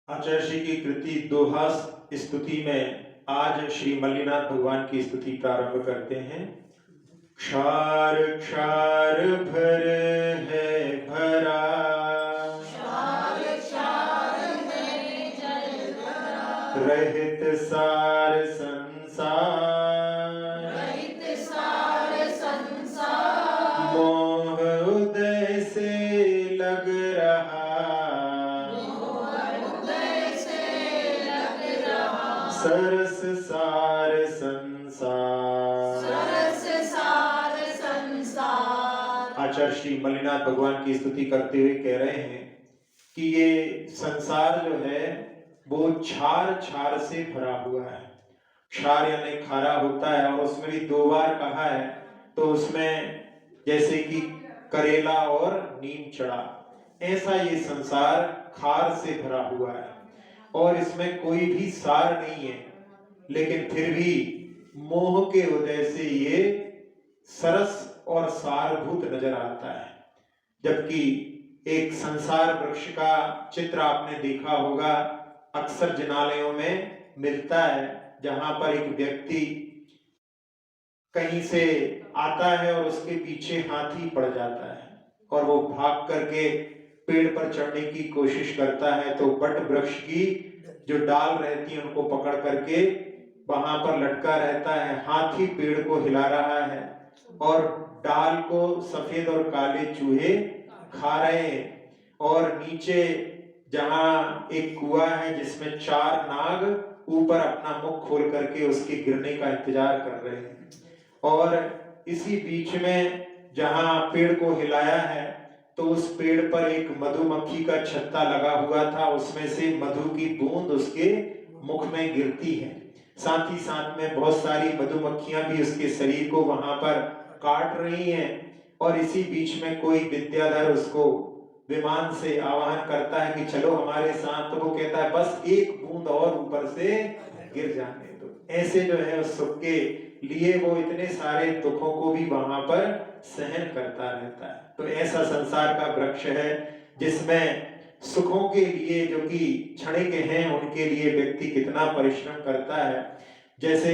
आचार्य श्री की कृति दोहा स्तुति में आज श्री मल्लिनाथ भगवान की स्तुति प्रारंभ करते हैं। क्षार क्षार भर है भरा, क्षार क्षार है जल भरा, रहित सार संसार, रहित सार संसार, मोह उदय से लग रहा, मोह उदय से लग रहा, सरस सार संसार। सरस सार संसार। आचार्य श्री मल्लिनाथ भगवान की स्तुति करते हुए कह रहे हैं कि ये संसार जो है वो क्षार क्षार से भरा हुआ है। क्षार यानी खारा होता है और उसमें भी दो बार कहा है, तो उसमें जैसे कि करेला और नीम चढ़ा, ऐसा ये संसार खार से भरा हुआ है और इसमें कोई भी सार नहीं है, लेकिन फिर भी मोह के उदय से ये सरस और सारभूत नजर आता है। जबकि एक संसार वृक्ष का चित्र आपने देखा होगा, अक्सर जिनालयों में मिलता है, जहां पर एक व्यक्ति कहीं से आता है और उसके पीछे हाथी पड़ जाता है और वो भाग करके पेड़ पर चढ़ने की कोशिश करता है, तो बट वृक्ष की जो डाल रहती है उनको पकड़ करके वहां पर लटका रहता है। हाथी पेड़ को हिला रहा है और डाल को सफेद और काले चूहे खा रहे हैं और नीचे जहां एक कुआं है जिसमें चार नाग ऊपर अपना मुख खोल करके उसके गिरने का इंतजार कर रहे हैं। और इसी बीच में जहां पेड़ को हिलाया है तो उस पेड़ पर एक मधुमक्खी का छत्ता लगा हुआ था, उसमें से मधु की बूंद उसके मुख में गिरती है। साथ ही साथ में बहुत सारी मधुमक्खियां भी उसके शरीर को वहां पर काट रही हैं और इसी बीच में कोई विद्याधर उसको विमान से आह्वान करता है कि चलो हमारे साथ, तो वो कहता है बस एक बूंद और ऊपर से गिर जाने दो। ऐसे जो है उस सुख के लिए वो इतने सारे दुखों को भी वहां पर सहन करता रहता है। तो ऐसा संसार का वृक्ष है जिसमें सुखों के लिए जो कि क्षणिक हैं उनके लिए व्यक्ति कितना परिश्रम करता है। जैसे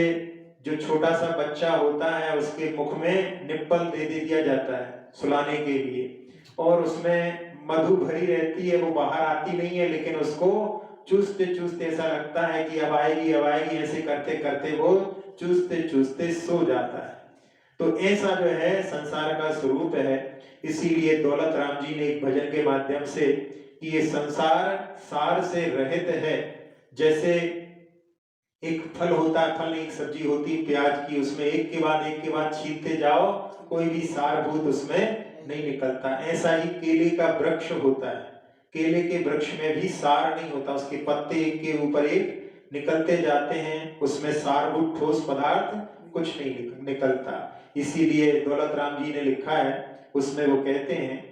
जो छोटा सा बच्चा होता है उसके मुख में निप्पल दे दिया जाता है सुलाने के लिए और उसमें मधु भरी रहती है, वो बाहर आती नहीं है, लेकिन उसको चूसते चूसते ऐसा लगता है कि अब आएगी, ऐसे करते करते वो चूसते चूसते सो जाता है। तो ऐसा जो है संसार का स्वरूप है। इसीलिए दौलत राम जी ने एक भजन के माध्यम से कि ये संसार सार से रहित है। जैसे एक फल होता है, फल नहीं एक सब्जी होती है प्याज की, उसमें एक के बाद छीलते जाओ, कोई भी सारभूत उसमें नहीं निकलता। ऐसा ही केले का वृक्ष होता है, केले के वृक्ष में भी सार नहीं होता, उसके पत्ते एक के ऊपर एक निकलते जाते हैं, उसमें सारभूत ठोस पदार्थ कुछ नहीं निकलता। इसीलिए दौलत राम जी ने लिखा है, उसमें वो कहते हैं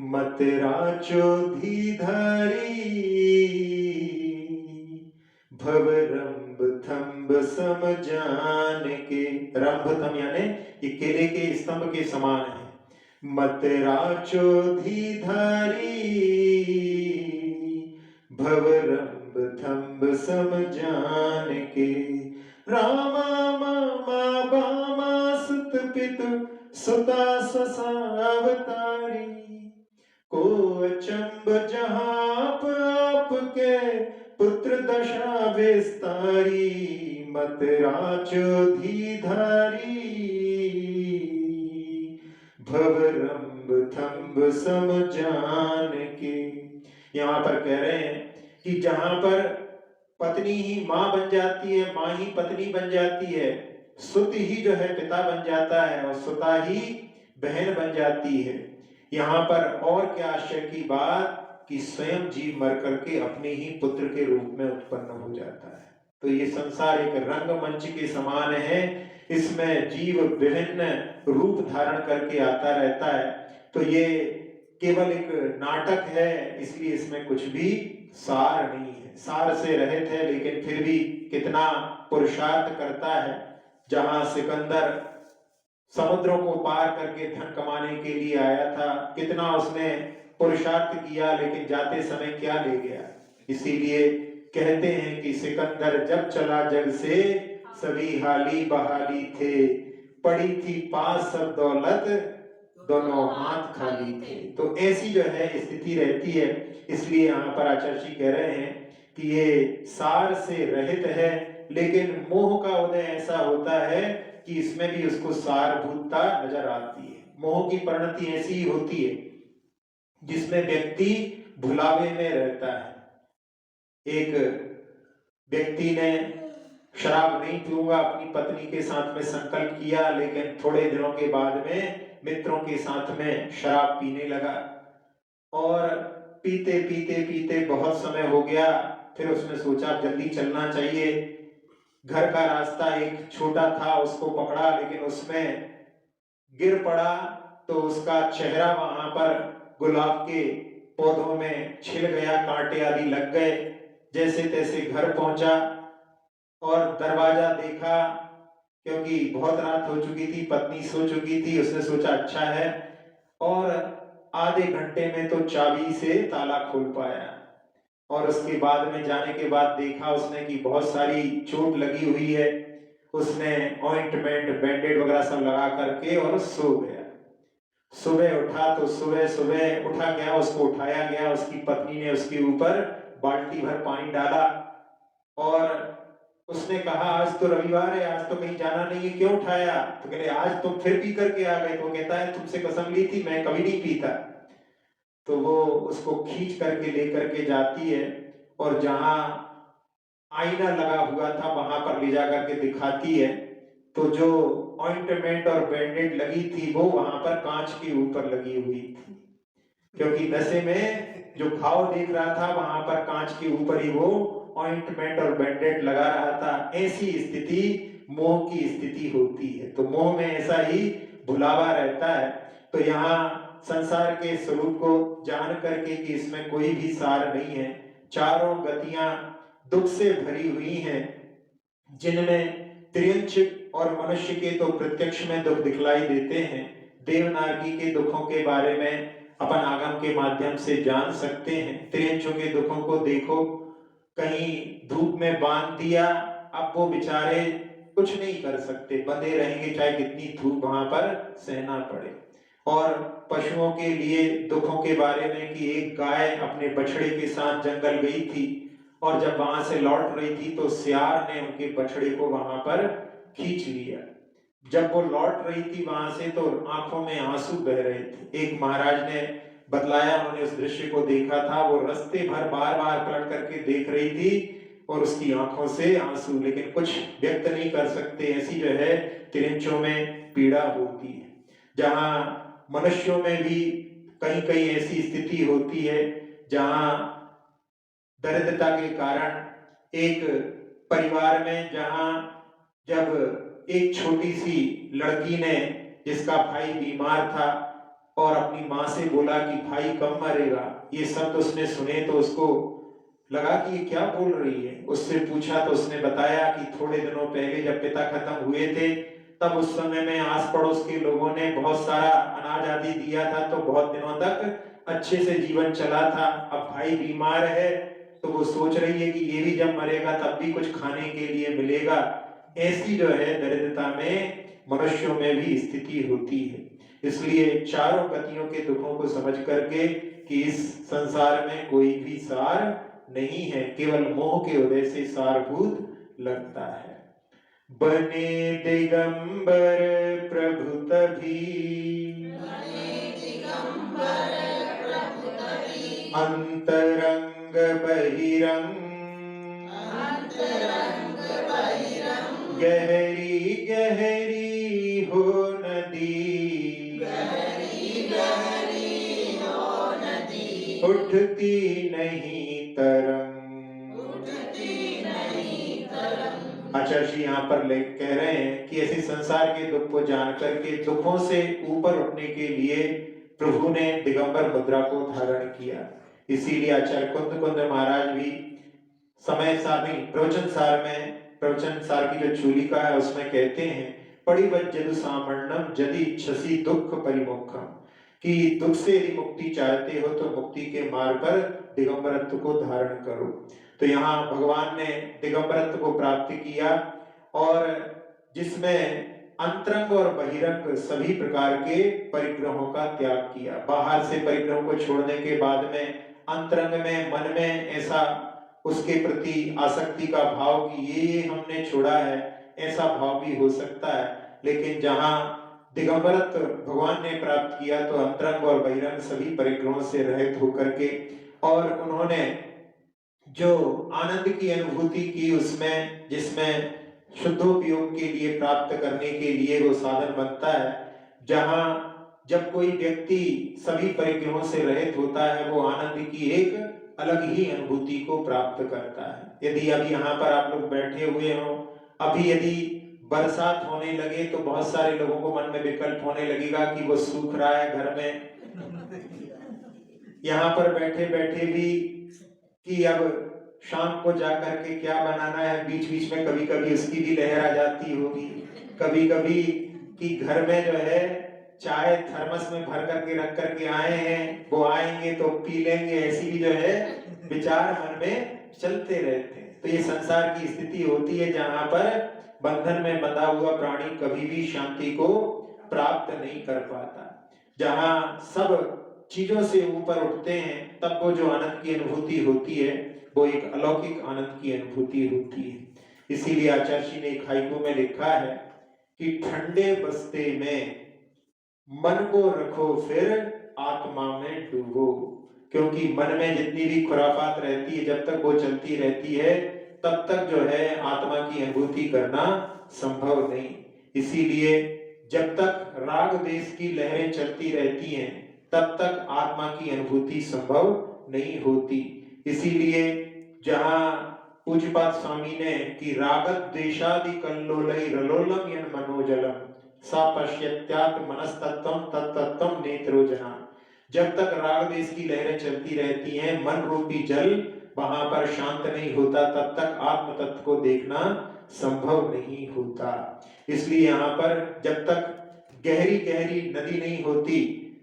मत राचो धीधारी भव रंभ थंब सम जान के। रंभ थम यानी ये केले के स्तंभ के समान है। मत राचो धीधारी भव रंभ थंब सम जान के। रामा मामा बामा सुत पितु सुता ससावतारी को अचंब जहां आपके पुत्र दशा विस्तारी। मत राचो धीधारी भव रंभ थंब सम जान के। यहाँ पर कह रहे हैं कि जहां पर पत्नी ही मां बन जाती है, मां ही पत्नी बन जाती है, सुत ही जो है पिता बन जाता है और सुता ही बहन बन जाती है। यहाँ पर और क्या आश्चर्य की बात कि स्वयं जीव मर करके अपने ही पुत्र के रूप में उत्पन्न हो जाता है। तो ये संसार एक रंगमंच के समान है, इसमें जीव विभिन्न रूप धारण करके आता रहता है। तो ये केवल एक नाटक है, इसलिए इसमें कुछ भी सार नहीं है, सार से रहित है, लेकिन फिर भी कितना पुरुषार्थ करता है। जहां सिकंदर समुद्रों को पार करके धन कमाने के लिए आया था, कितना उसने पुरुषार्थ किया, लेकिन जाते समय क्या ले गया। इसीलिए कहते हैं कि सिकंदर जब चला जग से सभी हाली बहाली थे, पड़ी थी पास सब दौलत दोनों हाथ खाली थे। तो ऐसी जो है स्थिति रहती है। इसलिए यहाँ पर आचार्य जी कह रहे हैं कि ये सार से रहित है, लेकिन मोह का उदय ऐसा होता है कि इसमें भी उसको सारभूतता नजर आती है। मोह की परिणति ऐसी ही होती है जिसमें व्यक्ति भुलावे में रहता है। एक व्यक्ति ने शराब नहीं पीऊंगा अपनी पत्नी के साथ में संकल्प किया, लेकिन थोड़े दिनों के बाद में मित्रों के साथ में शराब पीने लगा और पीते पीते पीते बहुत समय हो गया। फिर उसने सोचा जल्दी चलना चाहिए। घर का रास्ता एक छोटा था, उसको पकड़ा, लेकिन उसमें गिर पड़ा तो उसका चेहरा वहां पर गुलाब के पौधों में छिल गया, कांटे आदि लग गए। जैसे तैसे घर पहुंचा और दरवाजा देखा, क्योंकि बहुत रात हो चुकी थी, पत्नी सो चुकी थी। उसने सोचा अच्छा है, और आधे घंटे में तो चाबी से ताला खोल पाया। और उसके बाद में जाने के बाद देखा उसने कि बहुत सारी चोट लगी हुई है। उसने ऑइंटमेंट बैंडेड वगैरह सब लगा करके और सो गया। सुबह उठा तो सुबह सुबह उठा गया, उसको उठाया गया। उसकी पत्नी ने उसके ऊपर बाल्टी भर पानी डाला और उसने कहा आज तो रविवार है, आज तो कहीं जाना नहीं है, क्यों उठाया? तो कहले आज तुम फिर पी करके आ गए। तो कहता है तुमसे कसम ली थी, मैं कभी नहीं पीता। तो वो उसको खींच करके लेकर के जाती है और जहां आईना लगा हुआ था वहां पर ले जा करके दिखाती है। तो जो ऑइंटमेंट और बैंडेड लगी थी वो वहां पर कांच के ऊपर लगी हुई थी, क्योंकि नशे में जो घाव देख रहा था वहां पर कांच के ऊपर ही वो ऑइंटमेंट और बैंडेड लगा रहा था। ऐसी स्थिति मोह की स्थिति होती है। तो मोह में ऐसा ही भुलावा रहता है। तो यहाँ संसार के स्वरूप को जान करके कि इसमें कोई भी सार नहीं है, चारों गतियां दुख से भरी हुई हैं, जिनमें त्रियंच और मनुष्य के तो प्रत्यक्ष में दुख दिखलाई देते हैं। देवनागी के दुखों के बारे में अपन आगम के माध्यम से जान सकते हैं। त्रियंचों के दुखों को देखो, कहीं धूप में बांध दिया, अब वो बेचारे कुछ नहीं कर सकते, बंधे रहेंगे चाहे कितनी धूप वहां पर सहना पड़े। और पशुओं के लिए दुखों के बारे में कि एक गाय अपने बछड़े के साथ जंगल गई थी और जब वहां से लौट रही थी तो सियार ने उनके बछड़े को वहां पर खींच लिया। जब वो लौट रही थी वहां से तो आंखों में आंसू बह रहे थे। एक महाराज ने बतलाया, उन्होंने उस दृश्य को देखा था, वो रास्ते भर बार बार पलट करके देख रही थी और उसकी आंखों से आंसू, लेकिन कुछ व्यक्त नहीं कर सकते। ऐसी जो है त्रिंचों में पीड़ा होती है। जहां मनुष्यों में भी कहीं कहीं ऐसी स्थिति होती है जहां दरिद्रता के कारण एक परिवार में, जहां जब एक छोटी सी लड़की ने, जिसका भाई बीमार था और अपनी माँ से बोला कि भाई कब मरेगा, ये शब्द उसने सुने तो उसको लगा कि ये क्या बोल रही है। उससे पूछा तो उसने बताया कि थोड़े दिनों पहले जब पिता खत्म हुए थे तब उस समय में आस पड़ोस के लोगों ने बहुत सारा अनाज आदि दिया था, तो बहुत दिनों तक अच्छे से जीवन चला था। अब भाई बीमार है तो वो सोच रही है कि ये भी जब मरेगा तब भी कुछ खाने के लिए मिलेगा। ऐसी जो है दरिद्रता में मनुष्यों में भी स्थिति होती है। इसलिए चारों गतियों के दुखों को समझ करके कि इस संसार में कोई भी सार नहीं है, केवल मोह के उदय से सारभूत लगता है। बने दिगंबर प्रभु तभी, अंतरंग बहिरंग, गहरी गहरी हो नदी, उठती नहीं तरंग। आचार्य जी यहाँ पर कह रहे हैं कि ऐसे संसार के दुख को जान करके दुखों से ऊपर उठने के लिए प्रभु ने दिगंबर मुद्रा को धारण किया। इसीलिए आचार्य कुंद महाराज भी समय सारणी प्रवचन सार में, प्रवचन सार की जो चूलिका है उसमें कहते हैं, पड़ी वज्जदु सामण्णम यदि इच्छसि दुख परिमुखम, कि दुख से यदि मुक्ति चाहते हो तो मुक्ति के मार्ग पर दिगंबरत्व को धारण करो। तो तो यहाँ भगवान ने दिगंबरत्व को प्राप्त किया और जिसमें अंतरंग और बहिरंग सभी प्रकार के परिग्रहों का त्याग किया। बाहर से परिग्रहों को छोड़ने के बाद में अंतरंग में मन में ऐसा उसके प्रति आसक्ति का भाव कि ये हमने छोड़ा है, ऐसा भाव भी हो सकता है। लेकिन जहाँ दिगंबरत्व भगवान ने प्राप्त किया तो अंतरंग और बहिरंग सभी परिग्रहों से रहित होकर के और उन्होंने जो आनंद की अनुभूति की उसमें जिसमें शुद्धोपयोग के लिए प्राप्त करने के लिए वो साधन बनता है। जहाँ जब कोई व्यक्ति सभी परिग्रहों से रहित होता है वो आनंद की एक अलग ही अनुभूति को प्राप्त करता है। यदि अभी यहाँ पर आप लोग बैठे हुए हो, अभी यदि बरसात होने लगे तो बहुत सारे लोगों को मन में विकल्प होने लगेगा कि वो सूख रहा है घर में, यहाँ पर बैठे बैठे भी कि अब शाम को जाकर के क्या बनाना है। बीच बीच में कभी कभी उसकी भी लहर आ जाती होगी, कभी कभी कि घर में जो है चाय थर्मस में भर करके रख करके आए हैं, वो आएंगे तो पी लेंगे, ऐसी भी जो है विचार मन में चलते रहते हैं। तो ये संसार की स्थिति होती है जहां पर बंधन में बंधा हुआ प्राणी कभी भी शांति को प्राप्त नहीं कर पाता। जहां सब चीजों से ऊपर उठते हैं तब वो जो आनंद की अनुभूति होती है वो एक अलौकिक आनंद की अनुभूति होती है। इसीलिए आचार्य जी ने एक हाइकू में लिखा है कि ठंडे बस्ते में मन को रखो फिर आत्मा में डूबो, क्योंकि मन में जितनी भी खुराफात रहती है जब तक वो चलती रहती है तब तक जो है आत्मा की अनुभूति करना संभव नहीं। इसीलिए जब तक राग देश की लहरें चलती रहती हैं तब तक आत्मा की अनुभूति संभव नहीं होती। इसीलिए जहां पूज्यपाद स्वामी ने कि रागत देशादि कल्लोलै रलोलम यन मनोजलम सा पश्यत्यात् मनस्तत्वम तत्तत्वम नेत्रोजना। जब तक राग देश की लहरें चलती रहती हैं, मन रूपी जल वहां पर शांत नहीं होता, तब तक आत्म तत्व को देखना संभव नहीं होता। इसलिए यहाँ पर जब तक गहरी गहरी नदी नहीं होती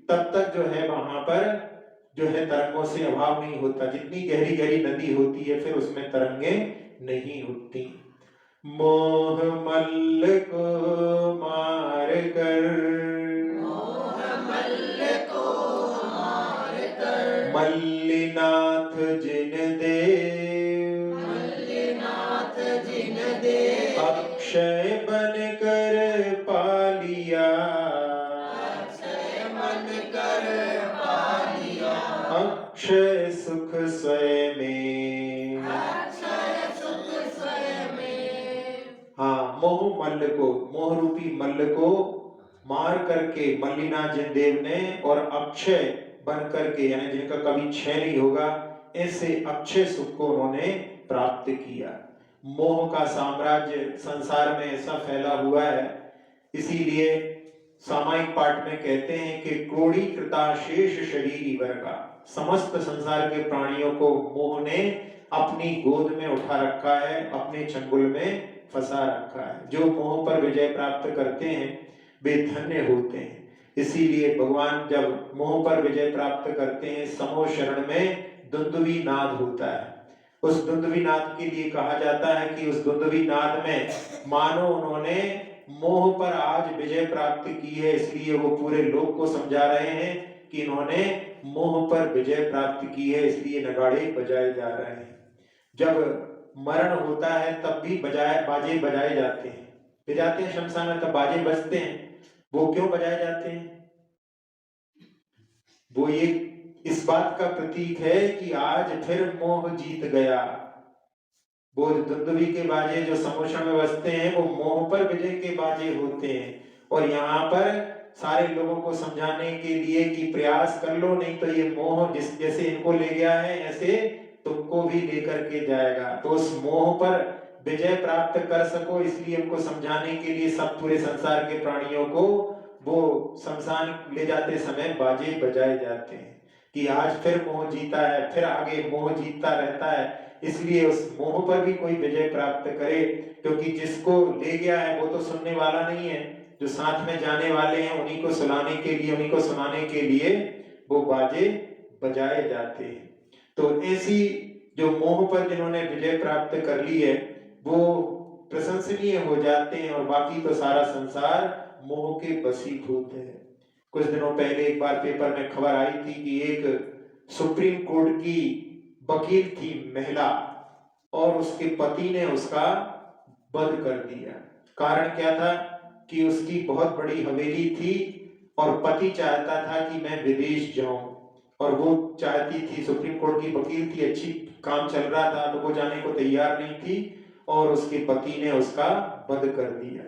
तब तक जो है वहां पर जो है तरंगों से अभाव नहीं होता। जितनी गहरी गहरी नदी होती है फिर उसमें तरंगे नहीं होती। मोह मल्ल को मार कर मल्लिनाथ जिन देव अक्षय बन कर पालिया अक्षय सुख स्वयं में। हाँ, मोह मल्ल को, मोह रूपी मल्ल को मार करके मल्लिनाथ जिन देव ने और अक्षय बन करके यानी जिनका कभी क्षय नहीं होगा ऐसे अक्षय सुख को उन्होंने प्राप्त किया। मोह का साम्राज्य संसार में ऐसा फैला हुआ है, इसीलिए सामायिक पाठ में कहते हैं कि क्रोड़ीकृता शेष शरीरी वर्गा, समस्त संसार के प्राणियों को मोह ने अपनी गोद में उठा रखा है, अपने चंगुल में फंसा रखा है। जो मोह पर विजय प्राप्त करते हैं वे धन्य होते हैं। इसीलिए भगवान जब मोह पर विजय प्राप्त करते हैं समो शरण में दुंदुभी नाद होता है। उस दुंदुभी नाद के लिए कहा जाता है कि उस दुंदुभी नाद में मानो उन्होंने मोह पर आज विजय प्राप्त की है, इसलिए वो पूरे लोक को समझा रहे हैं कि इन्होंने मोह पर विजय प्राप्त की है, इसलिए नगाड़े बजाए जा रहे हैं। जब मरण होता है तब भी बाजे बजाए जाते हैं, ले जाते हैं शमशान में तब बाजे बजते हैं। वो क्यों बजाए जाते हैं? वो ये इस बात का प्रतीक है कि आज फिर मोह जीत गया। वो दुंदुभी के बाजे जो समोषण में बजते हैं वो मोह पर विजय के बाजे होते हैं। और यहाँ पर सारे लोगों को समझाने के लिए कि प्रयास कर लो, नहीं तो ये मोह जिस जैसे इनको ले गया है ऐसे तुमको भी लेकर के जाएगा। तो उस मोह पर विजय प्राप्त कर सको इसलिए उनको समझाने के लिए सब पूरे संसार के प्राणियों को वो शमशान ले जाते समय बाजे बजाए जाते हैं कि आज फिर मोह जीता है, फिर आगे मोह जीतता रहता है। इसलिए उस मोह पर भी कोई विजय प्राप्त करे, क्योंकि जिसको ले गया है वो तो सुनने वाला नहीं है, जो साथ में जाने वाले हैं उन्हीं को सुनाने के लिए, उन्हीं को सुनाने के लिए वो बाजे बजाए जाते हैं। तो ऐसी जो मोह पर जिन्होंने विजय प्राप्त कर ली है वो प्रशंसनीय हो जाते हैं और बाकी तो सारा संसार मोह के वशीभूत है। कुछ दिनों पहले एक बार पेपर में खबर आई थी कि एक सुप्रीम कोर्ट की वकील थी महिला और उसके पति ने उसका वध कर दिया। कारण क्या था कि उसकी बहुत बड़ी हवेली थी और पति चाहता था कि मैं विदेश जाऊं और वो चाहती थी, सुप्रीम कोर्ट की वकील थी, अच्छी काम चल रहा था तो वो जाने को तैयार नहीं थी और उसके पति ने उसका वध कर दिया।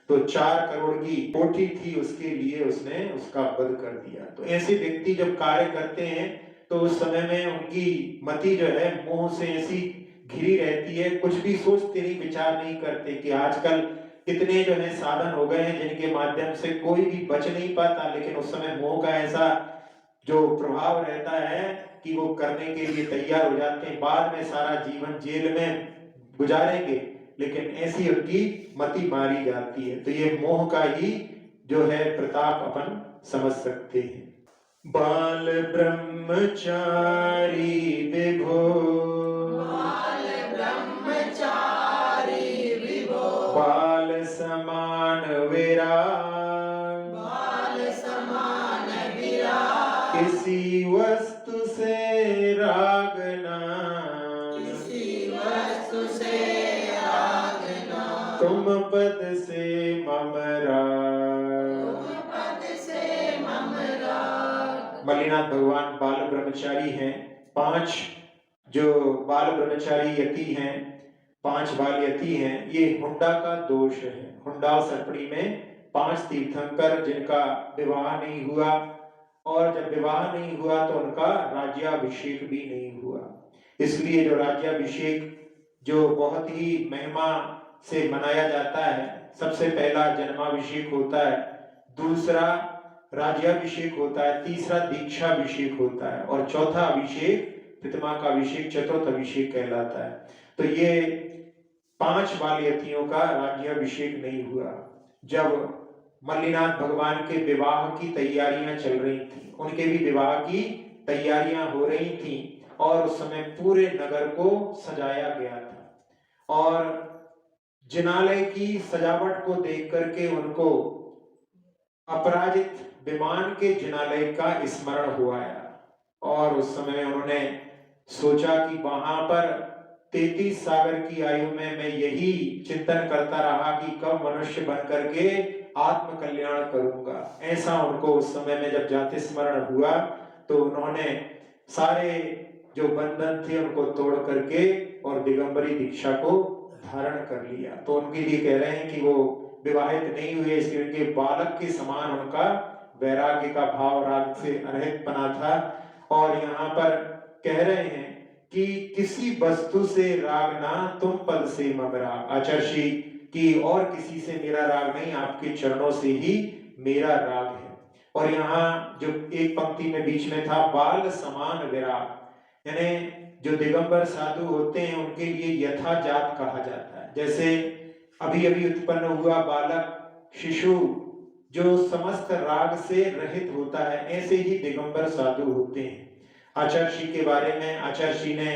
तो 4 करोड़ की कोठी थी उसके लिए, उसने उसका वध कर दिया। तो ऐसे व्यक्ति जब कार्य करते हैं तो उस समय में उनकी मति जो है मोह से ऐसी घिरी रहती है, कुछ भी सोचते नहीं, विचार नहीं करते कि आजकल कितने जो है साधन हो गए हैं जिनके माध्यम से कोई भी बच नहीं पाता, लेकिन उस समय मोह का ऐसा जो प्रभाव रहता है कि वो करने के लिए तैयार हो जाते हैं। बाद में सारा जीवन जेल में गुजारेंगे लेकिन ऐसी उनकी मति मारी जाती है। तो ये मोह का ही जो है प्रताप अपन समझ सकते हैं। बाल ब्रह्मचारी विभो, बाल ब्रह्मचारी विभो, बाल समान विराग, बाल समान विराग, किसी वस्तु से राग ना, किसी वस्तु से राग ना, तुम पद से मम राग। तुम पद से मम राग। मल्लीनाथ भगवान बाल ब्रह्मचारी हैं। 5 जो बाल ब्रह्मचारी यति हैं, 5 बाल यति हैं, ये हुंडा का दोष है। हुंडा और सरपड़ी में 5 तीर्थंकर जिनका विवाह नहीं हुआ और जब विवाह नहीं हुआ तो उनका राज्याभिषेक भी नहीं हुआ। इसलिए जो राज्याभिषेक जो बहुत ही महिमा से मनाया जाता है, सबसे पहला जन्माभिषेक होता है, दूसरा राज्याभिषेक होता है, तीसरा दीक्षाभिषेक होता है और चौथा अभिषेक प्रतिमा का अभिषेक, चतुर्थ अभिषेक कहलाता है। तो ये 5 बाल यतियों का राज्याभिषेक नहीं हुआ। जब मल्लीनाथ भगवान के विवाह की तैयारियां चल रही थी, उनके भी विवाह की तैयारियां हो रही थी और उस समय पूरे नगर को सजाया गया था और जिनालय की सजावट को देख करके उनको अपराजित विमान के जिनालय का स्मरण हुआ और उस समय उन्होंने सोचा कि वहां पर 33 सागर की आयु में मैं यही चिंतन करता रहा कि कब मनुष्य बन करके आत्म कल्याण करूंगा। ऐसा उनको उस समय में जब जाति स्मरण हुआ तो उन्होंने सारे जो बंधन थे उनको तोड़ करके और दिगंबरी दीक्षा को धारण कर लिया। तो उनके लिए कह रहे हैं कि वो विवाहित नहीं हुए, इसलिए उनके बालक के समान उनका वैराग्य का भाव राग से अरहित बना था। और यहाँ पर कह रहे हैं कि किसी वस्तु से राग ना, तुम पद से मम राग। आचार्य की और किसी से मेरा राग नहीं, आपके चरणों से ही मेरा राग है। और यहाँ जो एक पंक्ति में बीच में था बाल समान विराग, यानी जो दिगंबर साधु होते हैं उनके लिए यथा जात कहा जाता है। जैसे अभी अभी उत्पन्न हुआ बालक शिशु जो समस्त राग से रहित होता है, ऐसे ही दिगंबर साधु होते हैं। आचार्य के बारे में आचार्य ने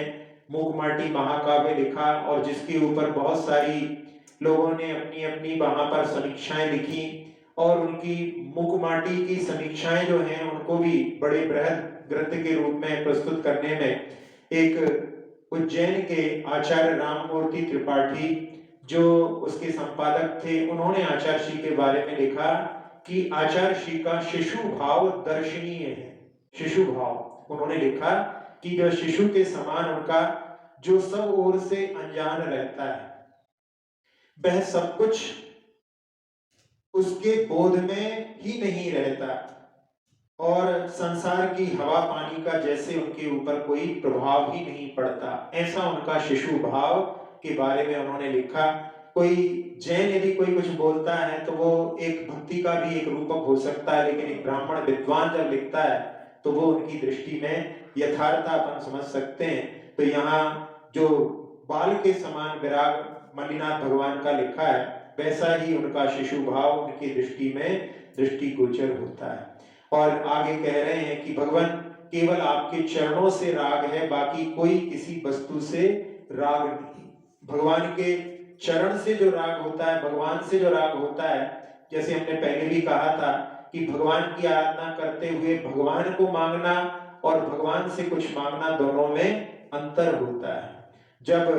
मूकमाटी महाकाव्य लिखा और जिसके ऊपर बहुत सारी लोगों ने अपनी अपनी वहां पर समीक्षाएं लिखी और उनकी मूकमाटी की समीक्षाएं जो हैं उनको भी बड़े बृहद ग्रंथ के रूप में प्रस्तुत करने में एक उज्जैन के आचार्य राममूर्ति त्रिपाठी जो उसके संपादक थे, उन्होंने आचार्य के बारे में लिखा कि आचार्य का शिशु भाव दर्शनीय है। शिशु भाव उन्होंने लिखा कि जो शिशु के समान उनका जो सब ओर से अनजान रहता है, वह सब कुछ उसके बोध में ही नहीं रहता और संसार की हवा पानी का जैसे उनके ऊपर कोई प्रभाव ही नहीं पड़ता, ऐसा उनका शिशु भाव के बारे में उन्होंने लिखा। कोई जैन यदि कोई कुछ बोलता है तो वो एक भक्ति का भी एक रूपक हो सकता है, लेकिन एक ब्राह्मण विद्वान जब लिखता है तो वो उनकी दृष्टि में यथार्थता अपन समझ सकते हैं। तो यहाँ जो बाल के समान विराग मल्लीनाथ भगवान का लिखा है, वैसा ही उनका शिशु भाव उनकी दृष्टि में दृष्टिगोचर होता है। और आगे कह रहे हैं कि भगवान केवल आपके चरणों से राग है, बाकी कोई किसी वस्तु से राग नहीं। भगवान के चरण से जो राग होता है, भगवान से जो राग होता है, जैसे हमने पहले भी कहा था कि भगवान की आराधना करते हुए भगवान को मांगना और भगवान से कुछ मांगना, दोनों में अंतर होता है। जब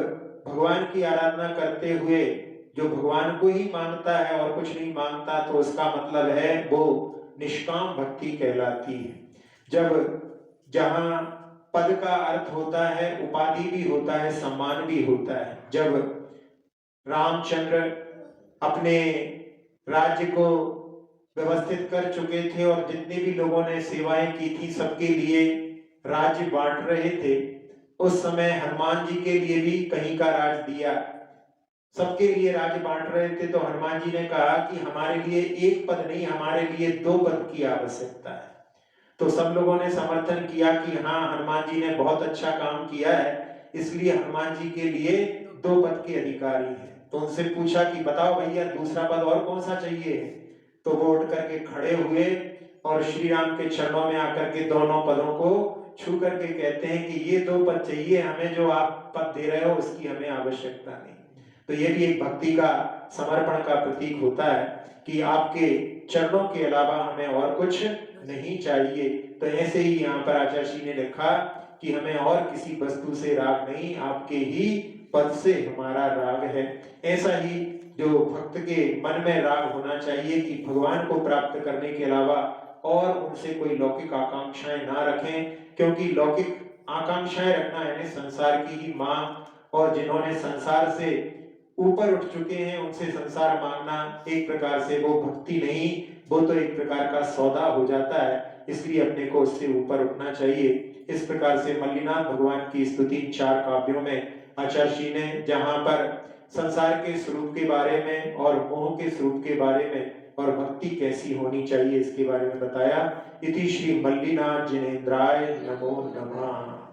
भगवान की आराधना करते हुए जो भगवान को ही मांगता है और कुछ नहीं मांगता, तो उसका मतलब है वो निष्काम भक्ति कहलाती है। जब जहां पद का अर्थ होता है, उपाधि भी होता है, सम्मान भी होता है। जब रामचंद्र अपने राज्य को व्यवस्थित कर चुके थे और जितने भी लोगों ने सेवाएं की थी सबके लिए राज्य बांट रहे थे, उस समय हनुमान जी के लिए भी कहीं का राज दिया। सबके लिए राज्य बांट रहे थे, तो हनुमान जी ने कहा कि हमारे लिए एक पद नहीं, हमारे लिए 2 पद की आवश्यकता है। तो सब लोगों ने समर्थन किया कि हाँ, हनुमान जी ने बहुत अच्छा काम किया है, इसलिए हनुमान जी के लिए 2 पद के अधिकारी हैं। तो उनसे पूछा कि बताओ भैया, दूसरा पद और कौन सा चाहिए? तो वो उठ करके खड़े हुए और श्री राम के चरणों में आकर के दोनों पदों को छू करके कहते हैं कि ये 2 पद चाहिए हमें, जो आप पद दे रहे हो उसकी हमें आवश्यकता नहीं। तो ये भी एक भक्ति का समर्पण का प्रतीक होता है कि आपके चरणों के अलावा हमें और कुछ नहीं चाहिए। तो ऐसे ही यहाँ पर आचार्य जी ने लिखा कि हमें और किसी वस्तु से राग नहीं, आपके ही पद से हमारा राग है। ऐसा ही जो भक्त के मन में राग होना चाहिए कि भगवान को प्राप्त करने के अलावा और उनसे कोई लौकिक आकांक्षाएं ना रखें, क्योंकि लौकिक आकांक्षाएं रखना है संसार की ही मांग, और जिन्होंने संसार से ऊपर उठ चुके हैं उनसे संसार मांगना एक प्रकार से वो भक्ति नहीं, वो तो एक प्रकार का सौदा हो जाता है। इसलिए अपने को उससे ऊपर उठना चाहिए। इस प्रकार से मल्लिनाथ भगवान की स्तुति 4 काव्यों में आचार्य जी ने जहां पर संसार के स्वरूप के बारे में और मोह के स्वरूप के बारे में और भक्ति कैसी होनी चाहिए इसके बारे में बताया। इति श्री मल्लिनाथ जिनेन्द्राय नमो नमः।